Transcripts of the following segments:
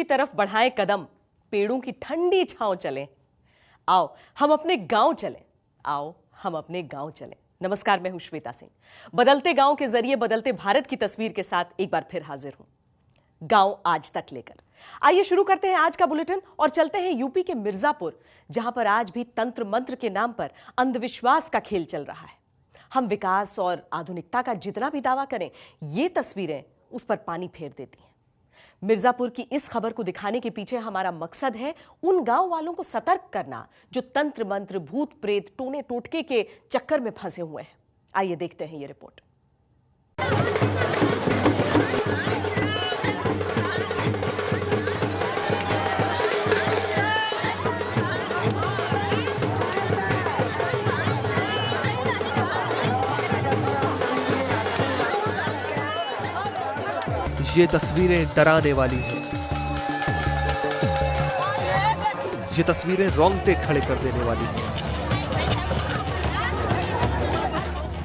की तरफ बढ़ाएं कदम, पेड़ों की ठंडी छांव चलें। आओ हम अपने गांव चलें, आओ हम अपने गांव चलें। नमस्कार, मैं हूं श्वेता सिंह। बदलते गांव के जरिए बदलते भारत की तस्वीर के साथ एक बार फिर हाजिर हूं, गांव आज तक लेकर। आइए शुरू करते हैं आज का बुलेटिन और चलते हैं यूपी के मिर्जापुर, जहां पर आज भी तंत्र मंत्र के नाम पर अंधविश्वास का खेल चल रहा है। हम विकास और आधुनिकता का जितना भी दावा करें, ये तस्वीरें उस पर पानी फेर देती हैं। मिर्जापुर की इस खबर को दिखाने के पीछे हमारा मकसद है उन गांव वालों को सतर्क करना जो तंत्र मंत्र, भूत प्रेत, टोने टोटके के चक्कर में फंसे हुए हैं। आइए देखते हैं ये रिपोर्ट। ये तस्वीरें डराने वाली हैं। ये तस्वीरें रोंगटे खड़े कर देने वाली हैं।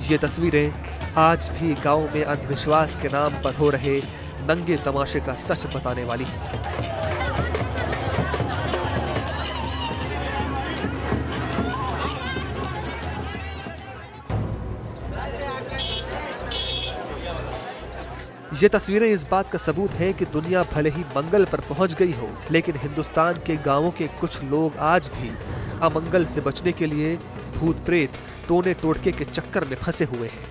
ये तस्वीरें आज भी गांव में अंधविश्वास के नाम पर हो रहे नंगे तमाशे का सच बताने वाली हैं। ये तस्वीरें इस बात का सबूत हैं कि दुनिया भले ही मंगल पर पहुंच गई हो, लेकिन हिंदुस्तान के गांवों के कुछ लोग आज भी अमंगल से बचने के लिए भूत प्रेत, टोने टोटके के चक्कर में फंसे हुए हैं।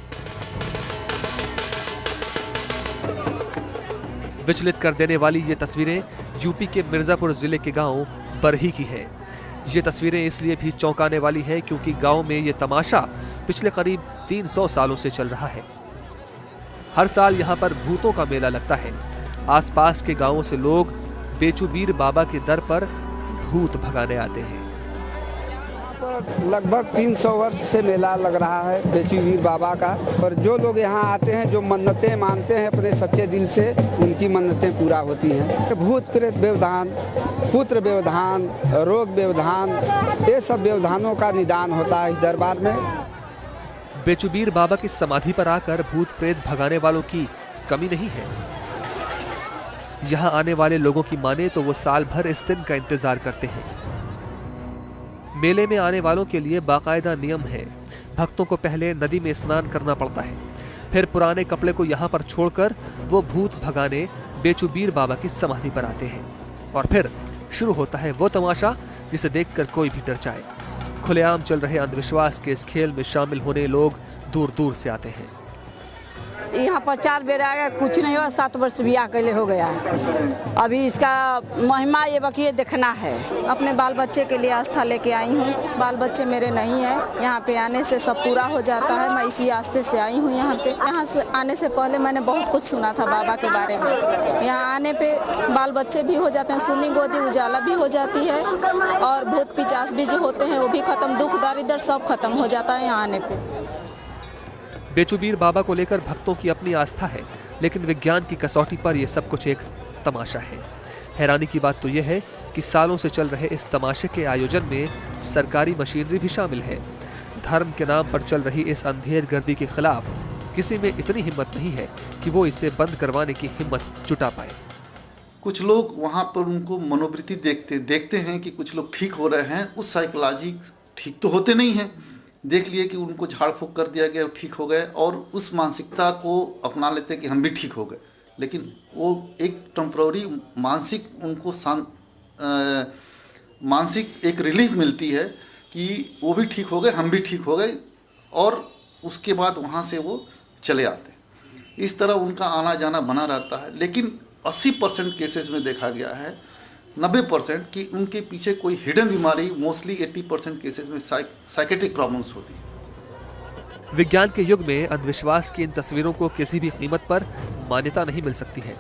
विचलित कर देने वाली ये तस्वीरें यूपी के मिर्जापुर जिले के गांव बरही की हैं। ये तस्वीरें इसलिए भी चौंकाने वाली हैं क्योंकि गांव में ये तमाशा पिछले करीब 300 सालों से चल रहा है। हर साल यहाँ पर भूतों का मेला लगता है। आसपास के गांवों से लोग बेचूबीर बाबा के दर पर भूत भगाने आते हैं। लगभग 300 वर्ष से मेला लग रहा है बेचूबीर बाबा का। पर जो लोग यहाँ आते हैं, जो मन्नतें मानते हैं अपने सच्चे दिल से, उनकी मन्नतें पूरा होती हैं। भूत प्रेत व्यवधान, पुत्र व्यवधान, रोग व्यवधान, ये सब व्यवधानों का निदान होता है इस दरबार में। बेचूबीर बाबा की समाधि पर आकर भूत प्रेत भगाने वालों की कमी नहीं है। यहाँ आने वाले लोगों की माने तो वो साल भर इस दिन का इंतजार करते हैं। मेले में आने वालों के लिए बाकायदा नियम है। भक्तों को पहले नदी में स्नान करना पड़ता है, फिर पुराने कपड़े को यहाँ पर छोड़कर वो भूत भगाने बेचूबीर बाबा की समाधि पर आते हैं और फिर शुरू होता है वो तमाशा जिसे देखकर कोई भी डर जाए। खुलेआम चल रहे अंधविश्वास के इस खेल में शामिल होने लोग दूर दूर से आते हैं। यहाँ पर 4 बेर आया, कुछ नहीं हुआ। 7 वर्ष ब्याह कैले हो गया। अभी इसका महिमा ये बाकी देखना है। अपने बाल बच्चे के लिए आस्था लेके आई हूँ। बाल बच्चे मेरे नहीं है, यहाँ पे आने से सब पूरा हो जाता है। मैं इसी आस्थे से आई हूँ यहाँ पे। यहाँ से आने से पहले मैंने बहुत कुछ सुना था बाबा के बारे में। यहाँ आने पे बाल बच्चे भी हो जाते हैं, सुनी गोदी उजाला भी हो जाती है और भूत पिचास भी जो होते हैं वो भी खत्म, दुख दारिद्र सब खत्म हो जाता है यहाँ आने पे। बेचूबीर बाबा को लेकर भक्तों की अपनी आस्था है, लेकिन विज्ञान की कसौटी पर यह सब कुछ एक तमाशा है। हैरानी की बात तो यह है कि सालों से चल रहे इस तमाशे के आयोजन में सरकारी मशीनरी भी शामिल है। धर्म के नाम पर चल रही इस अंधेर गर्दी के खिलाफ किसी में इतनी हिम्मत नहीं है कि वो इसे बंद करवाने की हिम्मत जुटा पाए। कुछ लोग वहाँ पर उनको मनोवृत्ति देखते हैं कि कुछ लोग ठीक हो रहे हैं। उस साइकोलॉजी ठीक तो होते नहीं हैं। देख लिए कि उनको झाड़ फूक कर दिया गया, ठीक हो गए और उस मानसिकता को अपना लेते कि हम भी ठीक हो गए। लेकिन वो एक टेम्पररी मानसिक उनको मानसिक एक रिलीफ मिलती है कि वो भी ठीक हो गए, हम भी ठीक हो गए और उसके बाद वहाँ से वो चले आते हैं। इस तरह उनका आना जाना बना रहता है। लेकिन 80% केसेस में देखा गया है, 90% कि उनके पीछे कोई हिडन बीमारी, मोस्टली 80% केसेस में साइकेट्रिक प्रॉब्लम्स होती है। विज्ञान के युग में अंधविश्वास की इन तस्वीरों को किसी भी कीमत पर मान्यता नहीं मिल सकती है।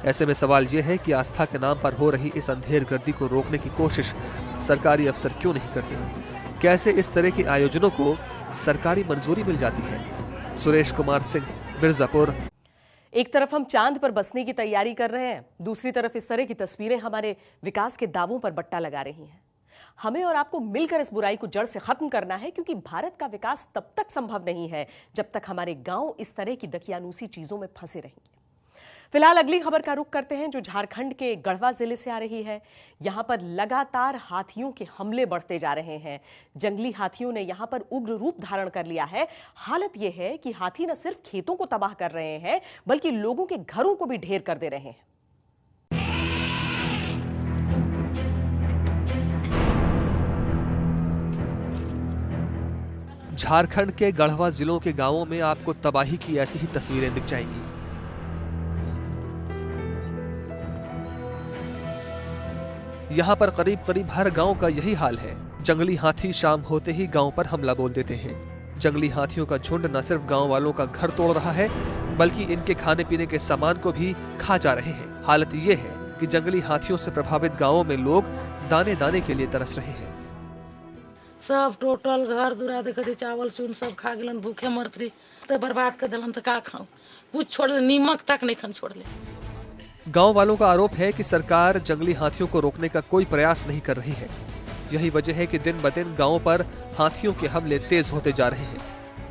ऐसे में सवाल यह है कि आस्था के नाम पर हो रही इस अंधेर गर्दी को रोकने की कोशिश सरकारी अफसर क्यों नहीं करते? कैसे इस तरह के आयोजनों को सरकारी मंजूरी मिल जाती है? सुरेश कुमार सिंह, मिर्जापुर। एक तरफ हम चांद पर बसने की तैयारी कर रहे हैं, दूसरी तरफ इस तरह की तस्वीरें हमारे विकास के दावों पर बट्टा लगा रही हैं। हमें और आपको मिलकर इस बुराई को जड़ से खत्म करना है, क्योंकि भारत का विकास तब तक संभव नहीं है जब तक हमारे गांव इस तरह की दकियानूसी चीजों में फंसे रहेंगे। फिलहाल अगली खबर का रुख करते हैं जो झारखंड के गढ़वा जिले से आ रही है। यहां पर लगातार हाथियों के हमले बढ़ते जा रहे हैं। जंगली हाथियों ने यहां पर उग्र रूप धारण कर लिया है। हालत यह है कि हाथी न सिर्फ खेतों को तबाह कर रहे हैं बल्कि लोगों के घरों को भी ढेर कर दे रहे हैं। झारखंड के गढ़वा जिलों के गांवों में आपको तबाही की ऐसी ही तस्वीरें दिख जाएंगी। यहाँ पर करीब करीब हर गांव का यही हाल है। जंगली हाथी शाम होते ही गांव पर हमला बोल देते हैं। जंगली हाथियों का झुंड न सिर्फ गांव वालों का घर तोड़ रहा है बल्कि इनके खाने पीने के सामान को भी खा जा रहे हैं। हालत ये है कि जंगली हाथियों से प्रभावित गांवों में लोग दाने दाने के लिए तरस रहे हैं। सब टोटल घर दुरा देखते चावल चून सब खा गलन, भूखे मरतरी तो बर्बाद कर दिलन। तो का खाऊं, कुछ छोड़ ले, नीमक तक नहीं खन छोड़ ले। गांव वालों का आरोप है कि सरकार जंगली हाथियों को रोकने का कोई प्रयास नहीं कर रही है। यही वजह है कि दिन ब दिन गांव पर हाथियों के हमले तेज होते जा रहे हैं।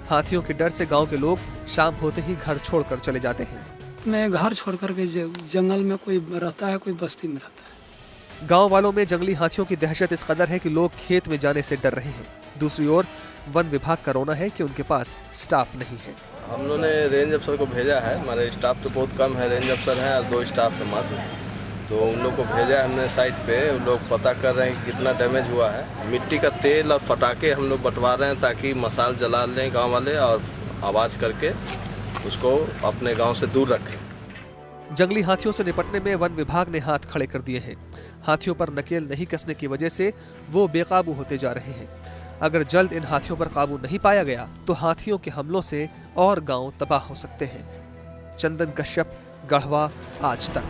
हाथियों के डर से गांव के लोग शाम होते ही घर छोड़कर चले जाते हैं। मैं घर छोड़कर के जंगल में कोई रहता है, कोई बस्ती में रहता है। गांव वालों में जंगली हाथियों की दहशत इस कदर है कि लोग खेत में जाने से डर रहे हैं। दूसरी ओर वन विभाग का रोना है कि उनके पास स्टाफ नहीं है। हम लोगों ने रेंज अफसर को भेजा है। हमारे स्टाफ तो बहुत कम है, रेंज अफसर हैं और 2 स्टाफ है मात्र। तो उन लोग को भेजा है हमने साइट पे। उन लोग पता कर रहे हैं कि कितना डैमेज हुआ है। मिट्टी का तेल और पटाखे हम लोग बंटवा रहे हैं ताकि मसाल जला लें गांव वाले और आवाज़ करके उसको अपने गांव से दूर रखें। जंगली हाथियों से निपटने में वन विभाग ने हाथ खड़े कर दिए हैं। हाथियों पर नकेल नहीं कसने की वजह से वो बेकाबू होते जा रहे हैं। अगर जल्द इन हाथियों पर काबू नहीं पाया गया तो हाथियों के हमलों से और गांव तबाह हो सकते हैं। चंदन कश्यप, गढ़वा, आज तक।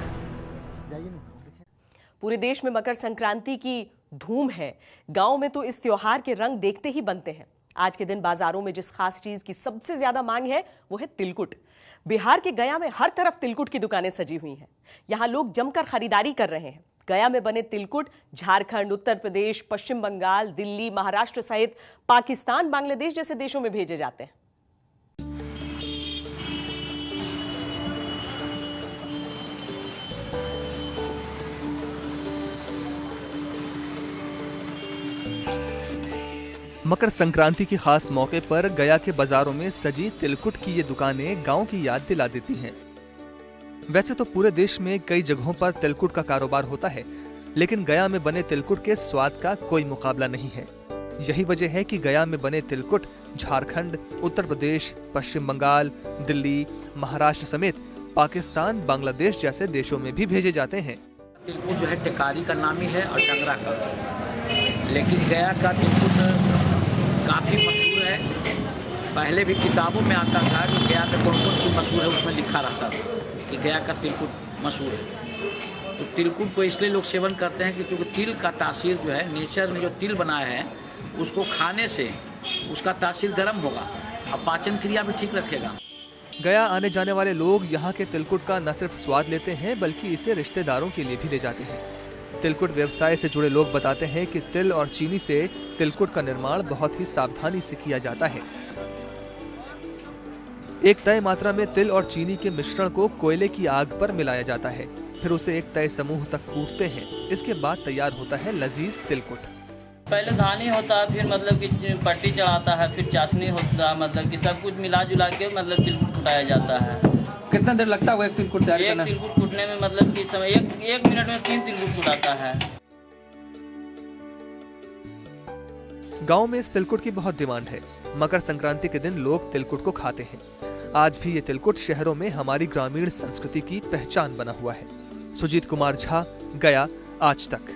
पूरे देश में मकर संक्रांति की धूम है। गांव में तो इस त्योहार के रंग देखते ही बनते हैं। आज के दिन बाजारों में जिस खास चीज की सबसे ज्यादा मांग है वो है तिलकुट। बिहार के गया में हर तरफ तिलकुट की दुकानें सजी हुई हैं। यहां लोग जमकर खरीदारी कर रहे हैं। गया में बने तिलकुट झारखंड, उत्तर प्रदेश, पश्चिम बंगाल, दिल्ली, महाराष्ट्र सहित पाकिस्तान, बांग्लादेश जैसे देशों में भेजे जाते हैं। मकर संक्रांति के खास मौके पर गया के बाजारों में सजी तिलकुट की ये दुकानें गांव की याद दिला देती हैं। वैसे तो पूरे देश में कई जगहों पर तिलकुट का कारोबार होता है, लेकिन गया में बने तिलकुट के स्वाद का कोई मुकाबला नहीं है। यही वजह है कि गया में बने तिलकुट झारखंड, उत्तर प्रदेश, पश्चिम बंगाल, दिल्ली, महाराष्ट्र समेत पाकिस्तान, बांग्लादेश जैसे देशों में भी भेजे जाते हैं। तिलकुट जो है टेकारी का नाम ही है और डंगरा का, लेकिन गया का तिलकुट काफ़ी मशहूर है। पहले भी किताबों में आता था कि गया का कौन कौन सी मशहूर है, उसमें लिखा रहता था कि गया का तिलकुट मशहूर है। तो तिलकुट को इसलिए लोग सेवन करते हैं कि क्योंकि तिल का तासीर जो है, नेचर में जो तिल बनाया है उसको खाने से उसका तासीर गर्म होगा और पाचन क्रिया भी ठीक रखेगा। गया आने जाने वाले लोग यहाँ के तिलकुट का न सिर्फ स्वाद लेते हैं बल्कि इसे रिश्तेदारों के लिए भी ले जाते हैं। तिलकुट व्यवसाय से जुड़े लोग बताते हैं कि तिल और चीनी से तिलकुट का निर्माण बहुत ही सावधानी से किया जाता है। एक तय मात्रा में तिल और चीनी के मिश्रण को कोयले की आग पर मिलाया जाता है, फिर उसे एक तय समूह तक कूटते हैं। इसके बाद तैयार होता है लजीज तिलकुट। पहले धानी होता है, फिर मतलब कि पट्टी चढ़ाता है, फिर चाशनी होता है, मतलब कि सब कुछ मिला जुला के मतलब तिलकुट कुटाया जाता है। कितना देर लगता है एक तिलकुट तैयार करने? एक तिलकुट कूटने में मतलब कि समय एक मिनट में 3 तिलकुट कुटाता है। गांव में इस तिलकुट की बहुत डिमांड है। मकर संक्रांति के दिन लोग तिलकुट को खाते हैं। आज भी ये तिलकुट शहरों में हमारी ग्रामीण संस्कृति की पहचान बना हुआ है। सुजीत कुमार झा, गया, आज तक।